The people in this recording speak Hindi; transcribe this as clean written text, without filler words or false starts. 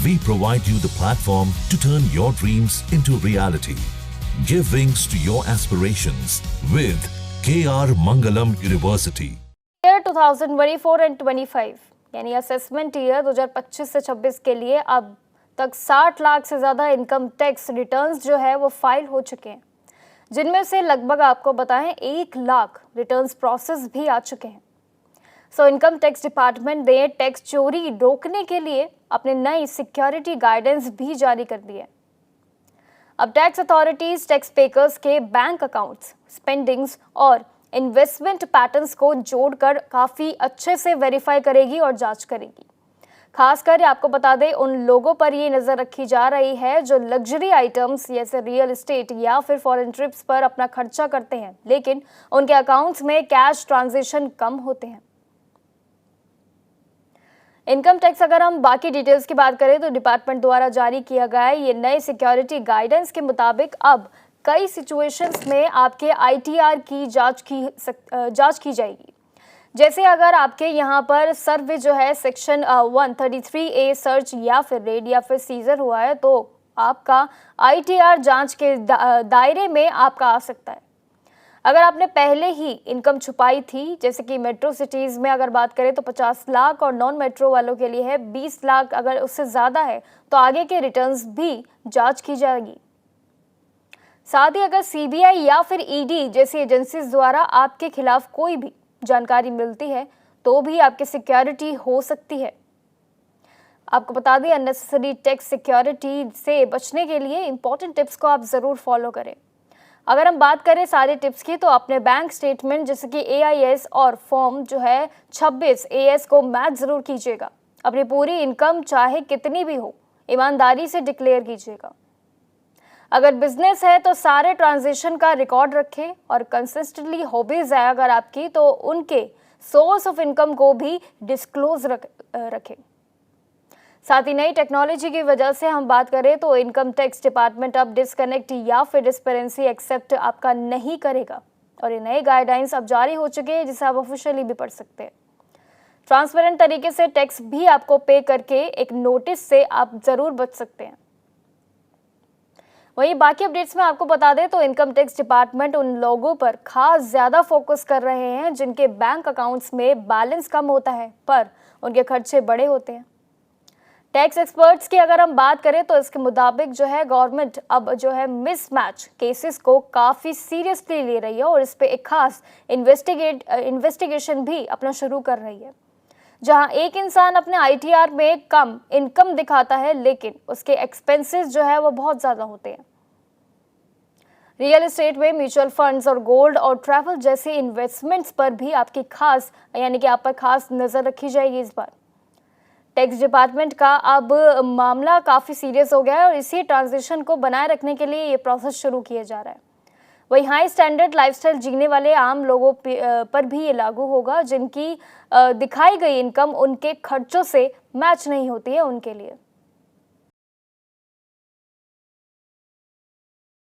We provide you the platform to turn your dreams into reality. Give wings to your aspirations with KR Mangalam University. Year 2024 and 25 यानी असेसमेंट ईयर 2025 से 26 के लिए अब तक 60 लाख से ज़्यादा इनकम टैक्स रिटर्न्स जो है वो फाइल हो चुके हैं, जिनमें से लगभग आपको बताएं 1 लाख रिटर्न्स प्रोसेस भी आ चुके हैं। इनकम टैक्स डिपार्टमेंट ने टैक्स चोरी रोकने के लिए अपने नई सिक्योरिटी गाइडेंस भी जारी कर दी है। अब टैक्स अथॉरिटीज टैक्स पेकर्स के बैंक अकाउंट्स, स्पेंडिंग्स और इन्वेस्टमेंट पैटर्न्स को जोड़कर काफ़ी अच्छे से वेरीफाई करेगी और जांच करेगी। खासकर आपको बता दें, उन लोगों पर ये नज़र रखी जा रही है जो लग्जरी आइटम्स जैसे रियल एस्टेट या फिर फॉरेन ट्रिप्स पर अपना खर्चा करते हैं, लेकिन उनके अकाउंट्स में कैश ट्रांजेक्शन कम होते हैं। इनकम टैक्स अगर हम बाकी डिटेल्स की बात करें तो डिपार्टमेंट द्वारा जारी किया गया ये नए सिक्योरिटी गाइडेंस के मुताबिक अब कई सिचुएशंस में आपके आईटीआर की जांच की जाएगी। जैसे अगर आपके यहाँ पर सर्वे जो है सेक्शन 133A सर्च या फिर रेड या फिर सीजर हुआ है तो आपका आईटीआर जांच के दायरे में आपका आ सकता है। अगर आपने पहले ही इनकम छुपाई थी, जैसे कि मेट्रो सिटीज़ में अगर बात करें तो 50 लाख और नॉन मेट्रो वालों के लिए है 20 लाख, अगर उससे ज़्यादा है तो आगे के रिटर्न्स भी जांच की जाएगी। साथ ही अगर सीबीआई या फिर ईडी जैसी एजेंसीज द्वारा आपके खिलाफ कोई भी जानकारी मिलती है तो भी आपकी सिक्योरिटी हो सकती है। आपको बता दें, अननेसेसरी टैक्स सिक्योरिटी से बचने के लिए इंपॉर्टेंट टिप्स को आप ज़रूर फॉलो करें। अगर हम बात करें सारे टिप्स की तो अपने बैंक स्टेटमेंट जैसे कि AIS और फॉर्म जो है 26 AS को मैच ज़रूर कीजिएगा। अपनी पूरी इनकम चाहे कितनी भी हो ईमानदारी से डिक्लेयर कीजिएगा। अगर बिजनेस है तो सारे ट्रांजेक्शन का रिकॉर्ड रखें और कंसिस्टेंटली हॉबीज है अगर आपकी तो उनके सोर्स ऑफ इनकम को भी डिस्क्लोज रखें। साथ ही नई टेक्नोलॉजी की वजह से हम बात करें तो इनकम टैक्स डिपार्टमेंट अब डिस्कनेक्ट या फिर डिस्पेरेंसी एक्सेप्ट आपका नहीं करेगा और ये नए गाइडलाइंस अब जारी हो चुके हैं जिसे आप ऑफिशियली भी पढ़ सकते हैं। ट्रांसपेरेंट तरीके से टैक्स भी आपको पे करके एक नोटिस से आप जरूर बच सकते हैं। वहीं बाकी अपडेट्स में आपको बता दें तो इनकम टैक्स डिपार्टमेंट उन लोगों पर खास ज्यादा फोकस कर रहे हैं जिनके बैंक अकाउंट्स में बैलेंस कम होता है पर उनके खर्चे बड़े होते हैं। टैक्स एक्सपर्ट्स की अगर हम बात करें तो इसके मुताबिक जो है गवर्नमेंट अब जो है मिसमैच केसेस को काफ़ी सीरियसली ले रही है और इस पे एक खास इन्वेस्टिगेशन भी अपना शुरू कर रही है, जहां एक इंसान अपने आईटीआर में कम इनकम दिखाता है लेकिन उसके एक्सपेंसेस जो है वो बहुत ज़्यादा होते हैं। रियल एस्टेट में म्यूचुअल फंड्स और गोल्ड और ट्रैवल जैसे इन्वेस्टमेंट्स पर भी आपकी खास यानी कि आप पर खास नज़र रखी जाएगी। इस बार टैक्स डिपार्टमेंट का अब मामला काफ़ी सीरियस हो गया है और इसी ट्रांजिशन को बनाए रखने के लिए ये प्रोसेस शुरू किया जा रहा है। वही हाई स्टैंडर्ड लाइफस्टाइल जीने वाले आम लोगों पर भी ये लागू होगा जिनकी दिखाई गई इनकम उनके खर्चों से मैच नहीं होती है उनके लिए।